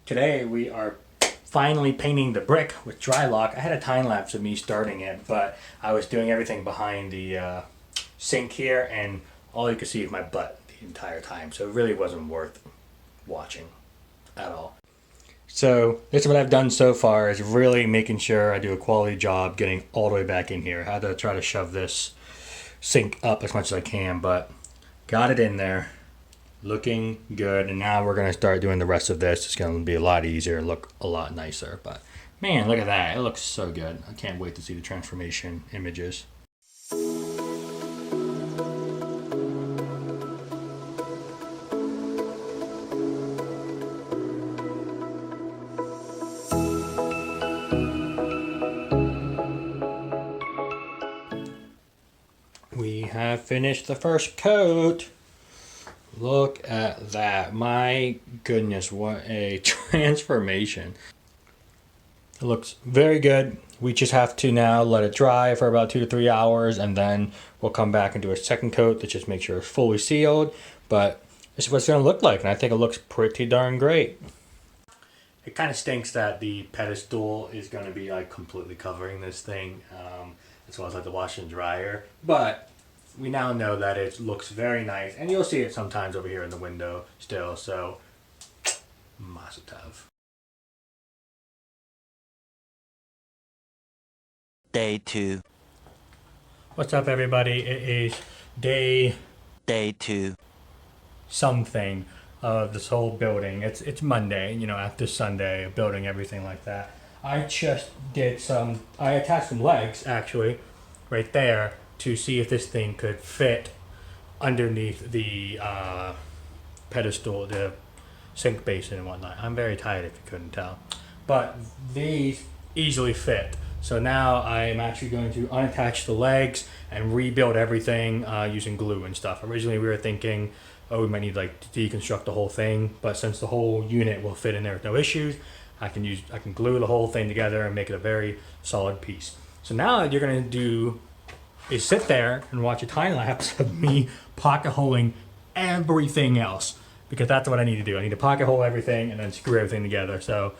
Today we are finally painting the brick with dry lock. I had a time lapse of me starting it, but I was doing everything behind the sink here, and all you could see is my butt the entire time. So it really wasn't worth watching at all. So this is what I've done so far, is really making sure I do a quality job getting all the way back in here. I had to try to shove this sink up as much as I can, but got it in there. Looking good, and now we're going to start doing the rest of this. It's going to be a lot easier and look a lot nicer, but man, look at that. It looks so good. I can't wait to see the transformation images. We have finished the first coat. Look at that. My goodness, what a transformation. It looks very good. We just have to now let it dry for about 2 to 3 hours, and then we'll come back and do a second coat to just make sure it's fully sealed. But this is what it's going to look like, and I think it looks pretty darn great. It kind of stinks that the pedestal is going to be like completely covering this thing, as well as like the washer and dryer. But we now know that it looks very nice, and you'll see it sometimes over here in the window still, so must have. Day 2. What's up, everybody? It is day 2. something of this whole building. It's Monday, you know, after Sunday, building everything like that. I just did I attached some legs actually right there to see if this thing could fit underneath the pedestal, the sink basin and whatnot. I'm very tired if you couldn't tell. But these easily fit. So now I'm actually going to unattach the legs and rebuild everything using glue and stuff. Originally we were thinking, oh, we might need like to deconstruct the whole thing, but since the whole unit will fit in there with no issues, I can glue the whole thing together and make it a very solid piece. So now what you're gonna do is sit there and watch a time lapse of me pocket holing everything else, because that's what I need to do. I need to pocket hole everything and then screw everything together. So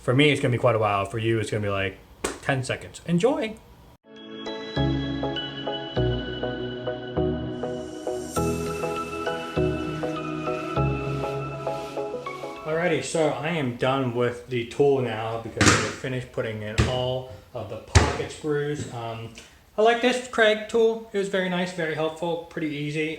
for me, it's gonna be quite a while. For you, it's gonna be like 10 seconds. Enjoy. Alrighty, so I am done with the tool now because we finished putting in all of the pocket screws. I like this Kreg tool. It was very nice, very helpful, pretty easy.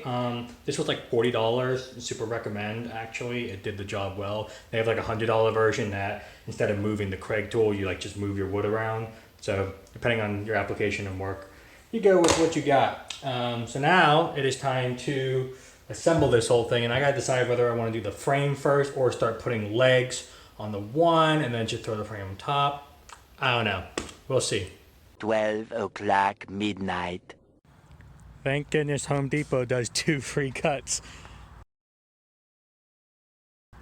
This was like $40. Super recommend, actually. It did the job well. They have like a $100 version that instead of moving the Kreg tool, you like just move your wood around. So depending on your application and work, you go with what you got. So now it is time to assemble this whole thing, and I gotta decide whether I want to do the frame first or start putting legs on the one and then just throw the frame on top. I don't know. We'll see. 12 o'clock midnight. Thank goodness Home Depot does 2 free cuts.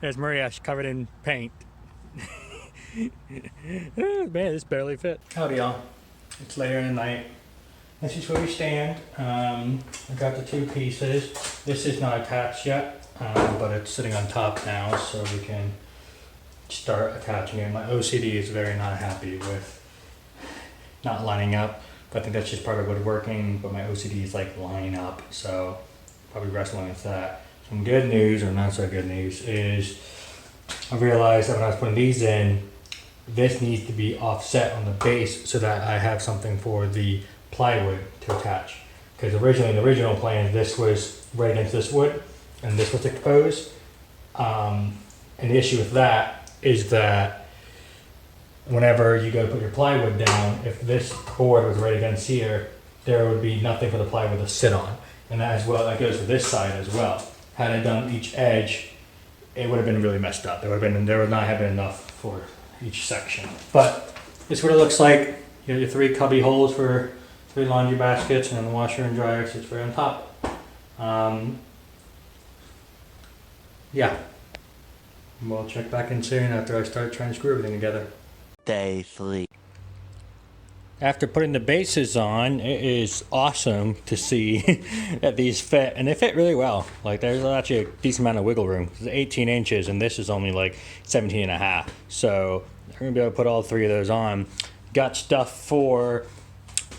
There's Maria, she's covered in paint. Oh, man, this barely fit. Howdy, y'all. It's later in the night. This is where we stand. I got the 2 pieces. This is not attached yet, but it's sitting on top now, so we can start attaching it. My OCD is very not happy with not lining up, but I think that's just part of woodworking, but my OCD is like lining up, so probably wrestling with that. Some good news, or not so good news, is I realized that when I was putting these in, this needs to be offset on the base so that I have something for the plywood to attach. Because originally, in the original plan, this was right against this wood, and this was exposed. And the issue with that is that whenever you go to put your plywood down, if this board was right against here, there would be nothing for the plywood to sit on. And that as well, that goes to this side as well. Had I done each edge, it would have been really messed up. There would not have been enough for each section. But this is what it looks like. You have your 3 cubby holes for 3 laundry baskets, and then the washer and dryer sits right on top. Yeah. We'll check back in soon after I start trying to screw everything together. Day 3. After putting the bases on, it is awesome to see that these fit, and they fit really well. Like, there's actually a decent amount of wiggle room. It's 18 inches, and this is only like 17 and a half. So you're gonna be able to put all three of those on. Got stuff for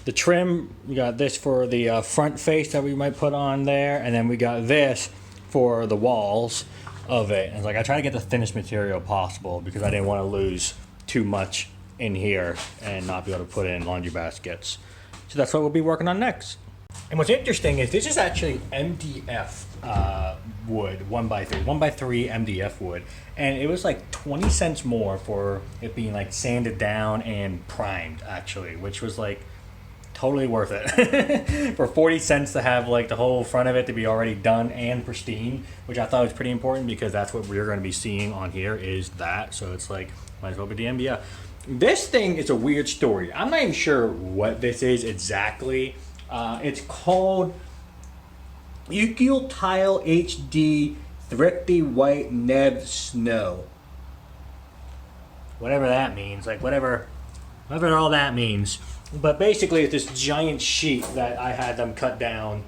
the trim. We got this for the front face that we might put on there, and then we got this for the walls of it. And it's like, I try to get the thinnest material possible because I didn't want to lose too much in here and not be able to put it in laundry baskets. So that's what we'll be working on next. And what's interesting is this is actually MDF wood, 1x3 MDF wood, and it was like 20 cents more for it being like sanded down and primed, actually, which was like totally worth it. For 40 cents to have like the whole front of it to be already done and pristine, which I thought was pretty important because that's what we're going to be seeing on here is that. So it's like, might as well be the MDF. This thing is a weird story. I'm not even sure what this is exactly. It's called Ukiel Tile HD Thrifty White Neb Snow. Whatever that means, like whatever all that means. But basically it's this giant sheet that I had them cut down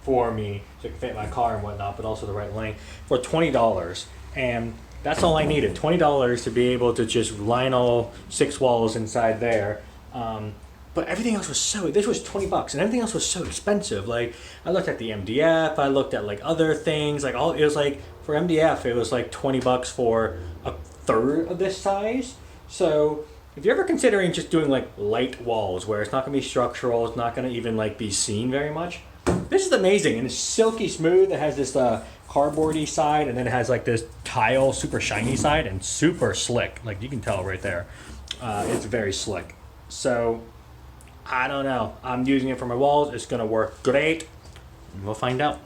for me so it could fit my car and whatnot, but also the right length for $20. And that's all I needed, $20 to be able to just line all 6 walls inside there. But everything else was this was $20 and everything else was so expensive. Like, I looked at the MDF, I looked at like other things, like it was like, for MDF, it was like $20 for a third of this size. So if you're ever considering just doing like light walls where it's not gonna be structural, it's not gonna even like be seen very much, this is amazing. And it's silky smooth. It has this cardboardy side, and then it has like this tile, super shiny side, and super slick. Like, you can tell right there. It's very slick. So I don't know. I'm using it for my walls. It's gonna work great. We'll find out.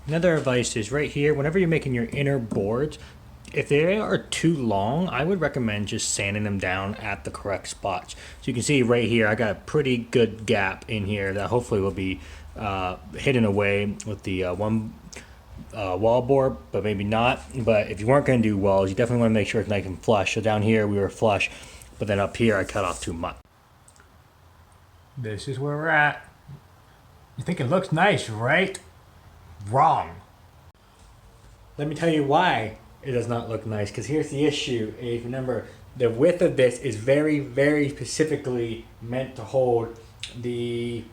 Another advice is right here, whenever you're making your inner boards, if they are too long, I would recommend just sanding them down at the correct spots. So you can see right here, I got a pretty good gap in here that hopefully will be hidden away with the one wall board, but maybe not. But if you weren't going to do walls, you definitely want to make sure it's nice and flush. So down here we were flush, but then up here I cut off too much. This is where we're at. You think it looks nice, right? Wrong. Let me tell you why it does not look nice, because here's the issue. If you remember, the width of this is very, very specifically meant to hold the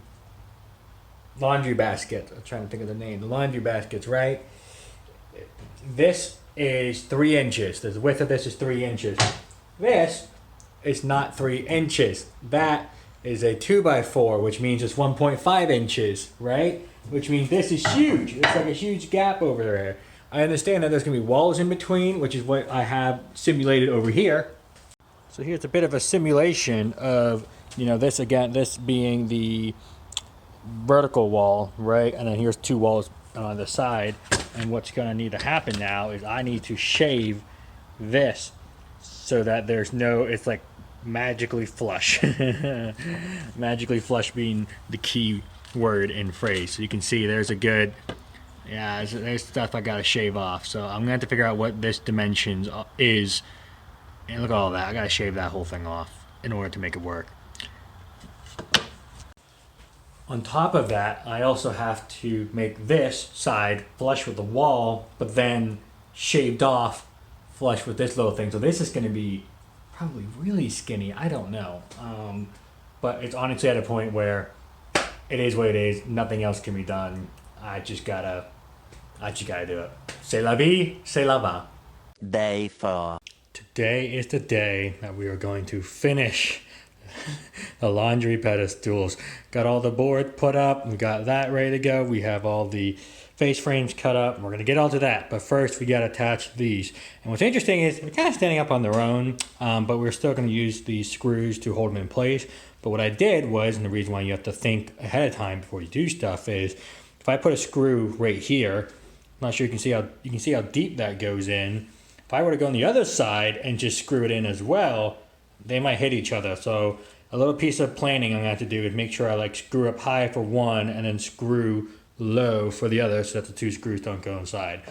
laundry basket. I'm trying to think of the name. The laundry baskets, right? This is 3 inches. The width of this is 3 inches. This is not 3 inches. That is a 2x4, which means it's 1.5 inches, right? Which means this is huge. It's like a huge gap over there. I understand that there's going to be walls in between, which is what I have simulated over here. So here's a bit of a simulation of, you know, this again, this being the vertical wall, right? And then here's 2 walls on the side. And what's going to need to happen now is I need to shave this so that there's no, it's like magically flush. Magically flush being the key word and phrase. So you can see there's a good, yeah, there's stuff I gotta shave off. So I'm gonna have to figure out what this dimensions is. And look at all that. I gotta shave that whole thing off in order to make it work. On top of that, I also have to make this side flush with the wall, but then shaved off flush with this little thing. So this is gonna be probably really skinny. I don't know. But it's honestly at a point where it is what it is. Nothing else can be done. I just gotta do it. C'est la vie, c'est la va. Day 4. Today is the day that we are going to finish the laundry pedestals. Got all the board put up. We got that ready to go. We have all the face frames cut up. We're gonna get all to that. But first we gotta attach these. And what's interesting is they're kind of standing up on their own, but we're still gonna use these screws to hold them in place. But what I did was, and the reason why you have to think ahead of time before you do stuff is, if I put a screw right here, I'm not sure you can see how deep that goes in. If I were to go on the other side and just screw it in as well, they might hit each other. So a little piece of planning I'm gonna have to do is make sure I like screw up high for one and then screw low for the other so that the 2 screws don't go inside.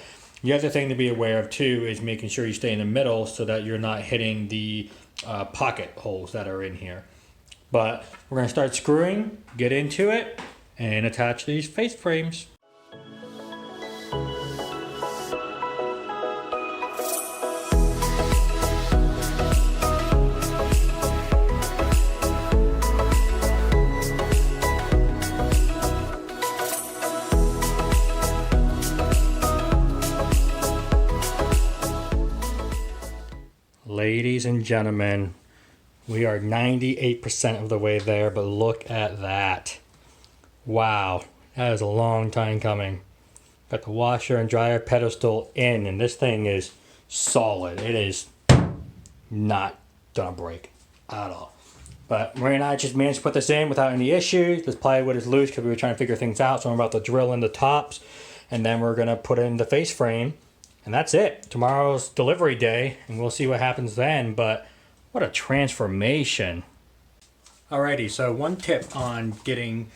The other thing to be aware of too is making sure you stay in the middle so that you're not hitting the pocket holes that are in here. But we're gonna start screwing, get into it, and attach these face frames. Ladies and gentlemen, we are 98% of the way there, but look at that. Wow, that is a long time coming. Got the washer and dryer pedestal in, and this thing is solid. It is not gonna break at all. But Maria and I just managed to put this in without any issues. This plywood is loose because we were trying to figure things out, so I'm about to drill in the tops, and then we're gonna put in the face frame. And that's it. Tomorrow's delivery day, and we'll see what happens then, but what a transformation. Alrighty, so one tip on getting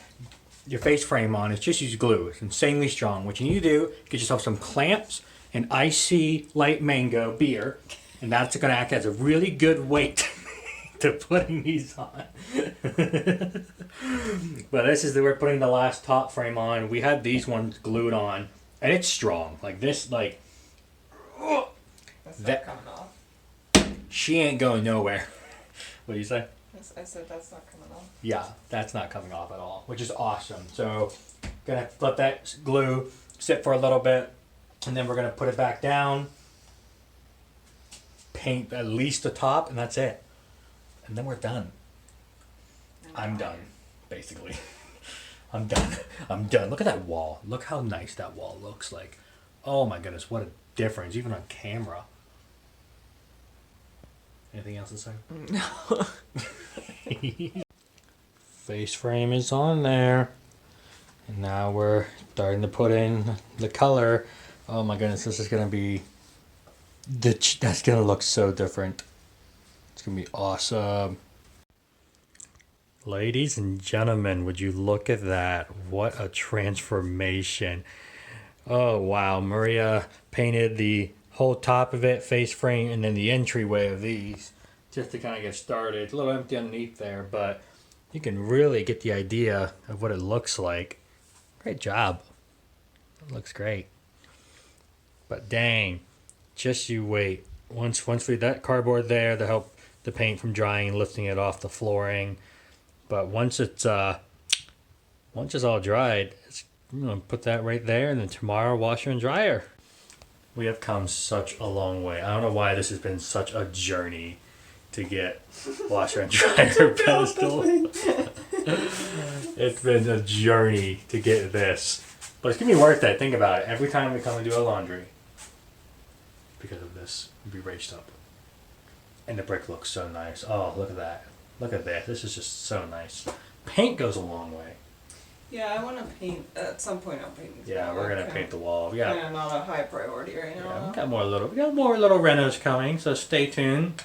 your face frame on is just use glue. It's insanely strong. What you need to do, get yourself some clamps and icy light mango beer, and that's going to act as a really good weight to putting these on. But this is we're putting the last top frame on. We had these ones glued on, and it's strong. Like this, like That's not coming off. she ain't going nowhere. What do you say? I said that's not coming off. Yeah, that's not coming off at all, which is awesome. So, gonna let that glue sit for a little bit, and then we're gonna put it back down, paint at least the top, and that's it. And then we're done. I'm done, basically. I'm done. I'm done. Look at that wall. Look how nice that wall looks like. Oh my goodness, what a difference, even on camera. Anything else to say? No. Face frame is on there. And now we're starting to put in the color. Oh my goodness, this is gonna be that's gonna look so different. It's gonna be awesome. Ladies and gentlemen, would you look at that? What a transformation. Oh wow, Maria painted the whole top of it, face frame, and then the entryway of these just to kind of get started. It's a little empty underneath there, but you can really get the idea of what it looks like. Great job. It looks great. But dang, just you wait. Once we that cardboard there to help the paint from drying and lifting it off the flooring. But once it's all dried, I'm gonna put that right there, and then tomorrow washer and dryer. We have come such a long way. I don't know why this has been such a journey to get washer and dryer pedestal. It's been a journey to get this. But it's gonna be worth it. Think about it. Every time we come and do our laundry, because of this, it'll be raged up. And the brick looks so nice. Oh, look at that. Look at that. This is just so nice. Paint goes a long way. Yeah, I want to paint at some point. I'll paint. Yeah, we're gonna paint the wall. We got not a high priority right now. we got more little renos coming, so stay tuned.